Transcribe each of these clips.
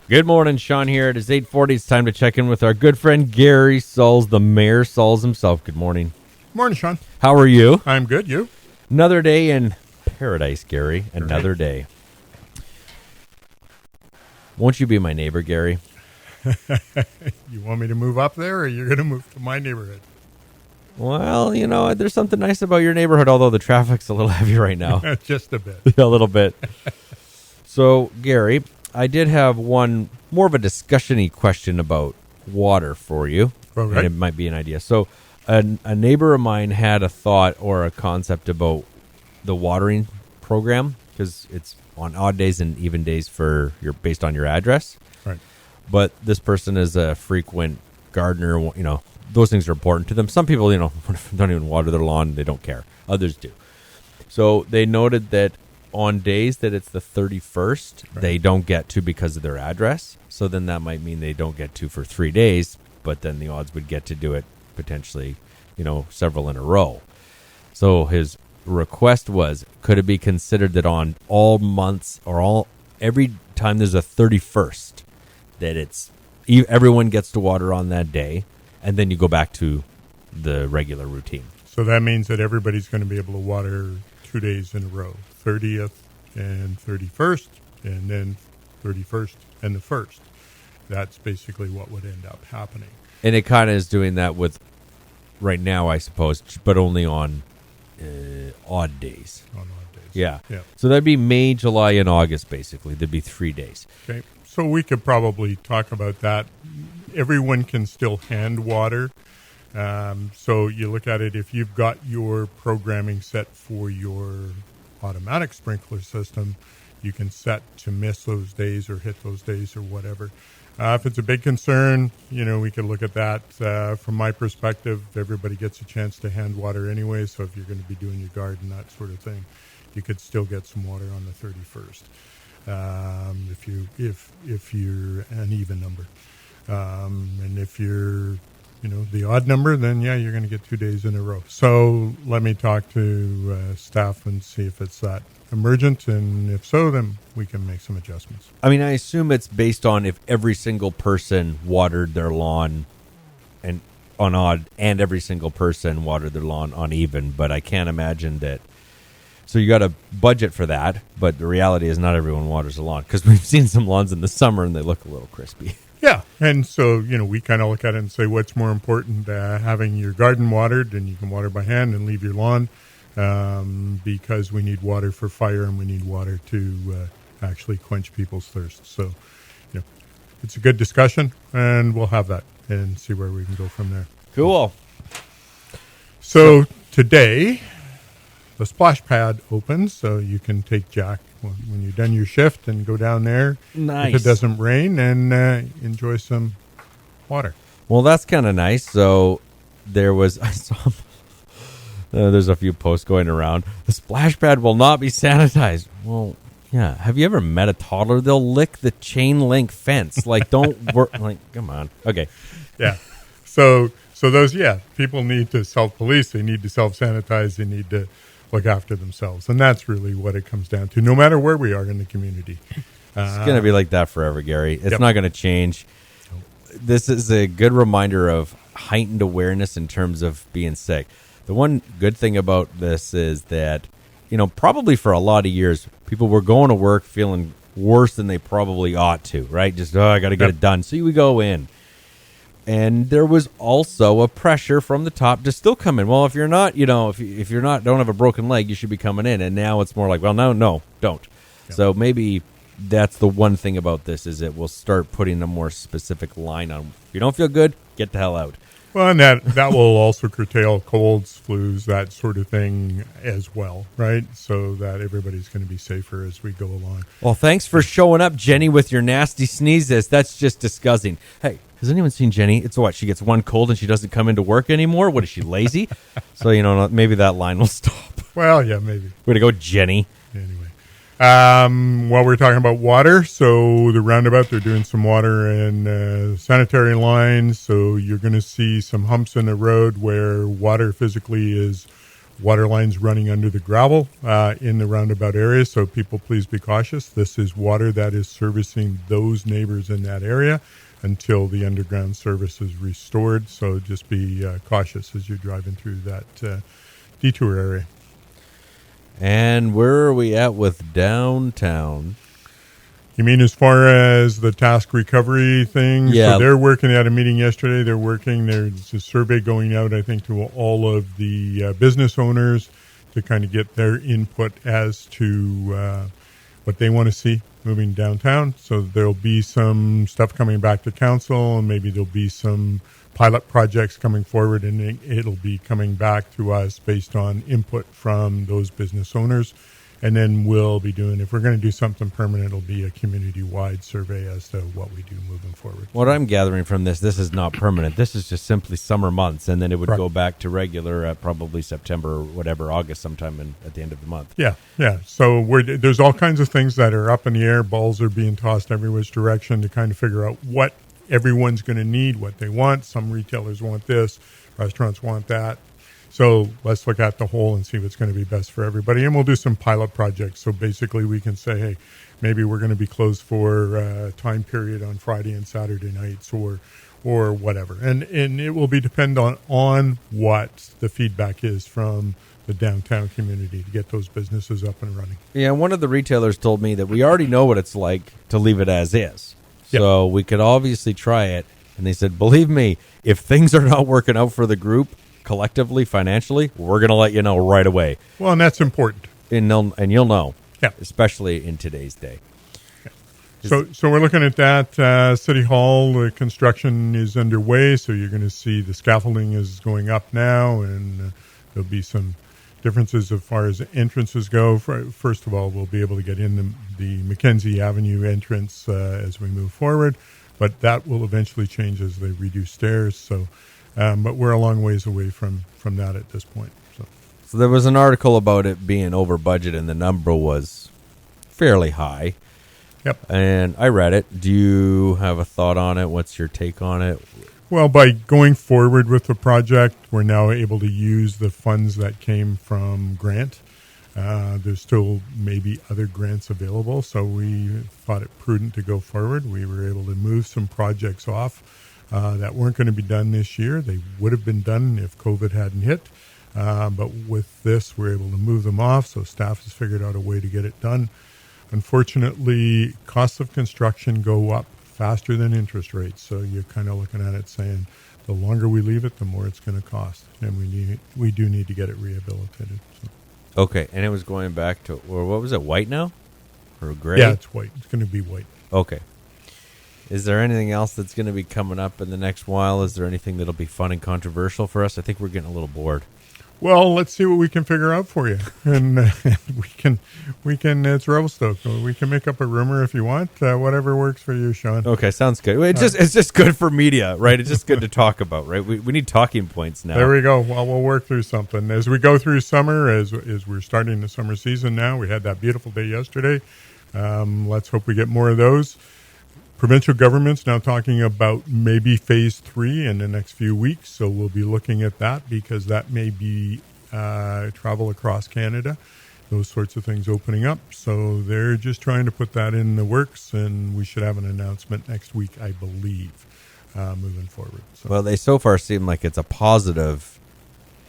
Good morning, Sean here. It is 8:40. It's time to check in with our good friend Gary Sulz, the Mayor Sulz himself. Good morning. Morning, Sean. How are you? I'm good. You? Another day in paradise, Gary. Another day. Won't you be my neighbor, Gary? You want me to move up there, or you're going to move to my neighborhood? Well, you know, there's something nice about your neighborhood, although the traffic's a little heavy right now. Just a bit. A little bit. So, Gary, I did have one more of a discussion-y question about water for you. Okay. And it might be an idea. So, a neighbor of mine had a thought or a concept about the watering program, because it's on odd days and even days for based on your address. Right. But this person is a frequent gardener. You know, those things are important to them. Some people, you know, don't even water their lawn. They don't care. Others do. So they noted that on days that it's the 31st, right, they don't get to because of their address. So then that might mean they don't get to for 3 days, but then the odds would get to do it potentially, you know, several in a row. So his request was, could it be considered that on all months or every time there's a 31st, that it's everyone gets to water on that day, and then you go back to the regular routine. So that means that everybody's going to be able to water 2 days in a row, 30th and 31st, and then 31st and the 1st. That's basically what would end up happening. And it kind of is doing that with right now, I suppose, but only on odd days. On odd days. Yeah. Yeah. So that'd be May, July, and August, basically. There'd be 3 days. Okay. So we could probably talk about that. Everyone can still hand water. So you look at it, if you've got your programming set for your automatic sprinkler system, you can set to miss those days or hit those days or whatever. If it's a big concern, you know, we could look at that. From my perspective, everybody gets a chance to hand water anyway, so if you're going to be doing your garden, that sort of thing, you could still get some water on the 31st. If you're an even number. And if you're, you know, the odd number, then yeah, you're going to get 2 days in a row. So let me talk to staff and see if it's that emergent, and if so, then we can make some adjustments. I mean, I assume it's based on if every single person watered their lawn and on odd, and every single person watered their lawn on even, but I can't imagine that. So you got to budget for that, but the reality is not everyone waters a lawn, because we've seen some lawns in the summer and they look a little crispy. Yeah, and so, you know, we kind of look at it and say, what's more important, having your garden watered, and you can water by hand and leave your lawn, because we need water for fire and we need water to actually quench people's thirst. So, you know, it's a good discussion, and we'll have that and see where we can go from there. Cool. So today, the Splashpad opens, so you can take Jack when you're done your shift and go down there. Nice. If it doesn't rain, and enjoy some water. Well, that's kind of nice. So I saw there's a few posts going around. The splash pad will not be sanitized. Well, yeah. Have you ever met a toddler? They'll lick the chain link fence. Like, don't work. Like, come on. Okay. Yeah. So those, yeah, people need to self-police. They need to self-sanitize. They need to look after themselves. And that's really what it comes down to, no matter where we are in the community. It's going to be like that forever, Gary. It's Yep. not going to change. This is a good reminder of heightened awareness in terms of being sick. The one good thing about this is that, you know, probably for a lot of years, people were going to work feeling worse than they probably ought to, right? Just, I got to get it done. So we go in. And there was also a pressure from the top to still come in. Well, if you're not, you know, if you're not, don't have a broken leg, you should be coming in. And now it's more like, well, no, don't. Yeah. So maybe that's the one thing about this, is it will start putting a more specific line on. If you don't feel good, get the hell out. Well, and that will also curtail colds, flus, that sort of thing as well, right? So that everybody's going to be safer as we go along. Well, thanks for showing up, Jenny, with your nasty sneezes. That's just disgusting. Hey, has anyone seen Jenny? It's what? She gets one cold and she doesn't come into work anymore? What, is she lazy? So, you know, maybe that line will stop. Well, yeah, maybe. Way to go, Jenny. Anyway. While we're talking about water, so the roundabout, they're doing some water and sanitary lines. So you're going to see some humps in the road where water physically is water lines running under the gravel in the roundabout area, so people please be cautious. This is water that is servicing those neighbors in that area until the underground service is restored, so just be cautious as you're driving through that detour area. And where are we at with downtown? You mean as far as the task recovery thing? Yeah. So they're working at a meeting yesterday. There's a survey going out, I think, to all of the business owners to kind of get their input as to what they want to see moving downtown. So there'll be some stuff coming back to council, and maybe there'll be some pilot projects coming forward, and it'll be coming back to us based on input from those business owners. And then we'll be doing, if we're going to do something permanent, it'll be a community-wide survey as to what we do moving forward. What I'm gathering from this is not permanent. This is just simply summer months, and then it would Right. go back to regular at probably September or whatever, August sometime at the end of the month. Yeah. So there's all kinds of things that are up in the air. Balls are being tossed every which direction to kind of figure out what everyone's going to need, what they want. Some retailers want this, restaurants want that. So let's look at the whole and see what's going to be best for everybody. And we'll do some pilot projects. So basically we can say, hey, maybe we're going to be closed for a time period on Friday and Saturday nights or whatever. And it will be dependent on what the feedback is from the downtown community to get those businesses up and running. Yeah, one of the retailers told me that we already know what it's like to leave it as is. Yep. So we could obviously try it. And they said, believe me, if things are not working out for the group collectively, financially, we're going to let you know right away. Well, and that's important. And you'll know, Yeah. especially in today's day. So we're looking at that. City Hall construction is underway, so you're going to see the scaffolding is going up now, and there'll be some differences as far as entrances go. First of all, we'll be able to get in the Mackenzie Avenue entrance as we move forward, but that will eventually change as they redo stairs. So, but we're a long ways away from that at this point. So there was an article about it being over budget, and the number was fairly high. Yep. And I read it. Do you have a thought on it? What's your take on it? Well, by going forward with the project, we're now able to use the funds that came from grant. There's still maybe other grants available, so we thought it prudent to go forward. We were able to move some projects off that weren't going to be done this year. They would have been done if COVID hadn't hit. But with this, we're able to move them off, so staff has figured out a way to get it done. Unfortunately, costs of construction go up faster than interest rates, so you're kind of looking at it saying the longer we leave it, the more it's going to cost, and we do need to get it rehabilitated. So. Okay, and it was going back to, or what was it, white now? Or gray? Yeah, it's white. It's going to be white. Okay. Is there anything else that's going to be coming up in the next while? Is there anything that'll be fun and controversial for us? I think we're getting a little bored. Well, let's see what we can figure out for you, and we can. It's Revelstoke. We can make up a rumor if you want. Whatever works for you, Sean. Okay, sounds good. It's just good for media, right? It's just good to talk about, right? We need talking points now. There we go. Well, we'll work through something as we go through summer. As we're starting the summer season now, we had that beautiful day yesterday. Let's hope we get more of those. Provincial government's now talking about maybe phase 3 in the next few weeks, so we'll be looking at that because that may be travel across Canada, those sorts of things opening up. So they're just trying to put that in the works, and we should have an announcement next week, I believe, moving forward. So. Well, they so far seem like it's a positive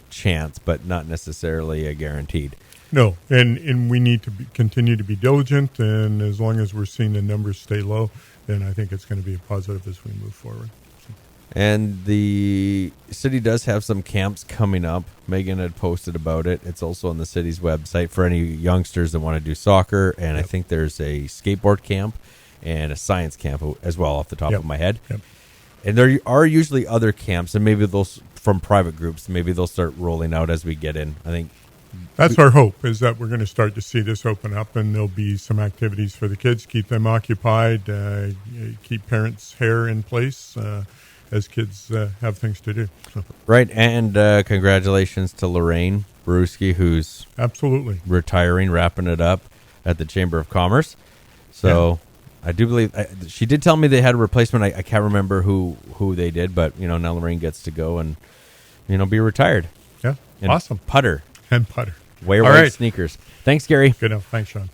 chance, but not necessarily a guaranteed. No, and we need to continue to be diligent, and as long as we're seeing the numbers stay low, then I think it's going to be a positive as we move forward. So. And the city does have some camps coming up. Megan had posted about it. It's also on the city's website for any youngsters that want to do soccer, and I think there's a skateboard camp and a science camp as well off the top of my head. Yep. And there are usually other camps, and maybe those from private groups, maybe they'll start rolling out as we get in. I think that's our hope, is that we're going to start to see this open up, and there'll be some activities for the kids, keep them occupied, keep parents' hair in place as kids have things to do. So. Right, and congratulations to Lorraine Baruski, who's absolutely retiring, wrapping it up at the Chamber of Commerce. So I do believe she did tell me they had a replacement. I can't remember who they did, but now Lorraine gets to go and be retired. Yeah, and awesome. Putter. And putter. Wear All white right. sneakers. Thanks, Gary. Good enough. Thanks, Sean.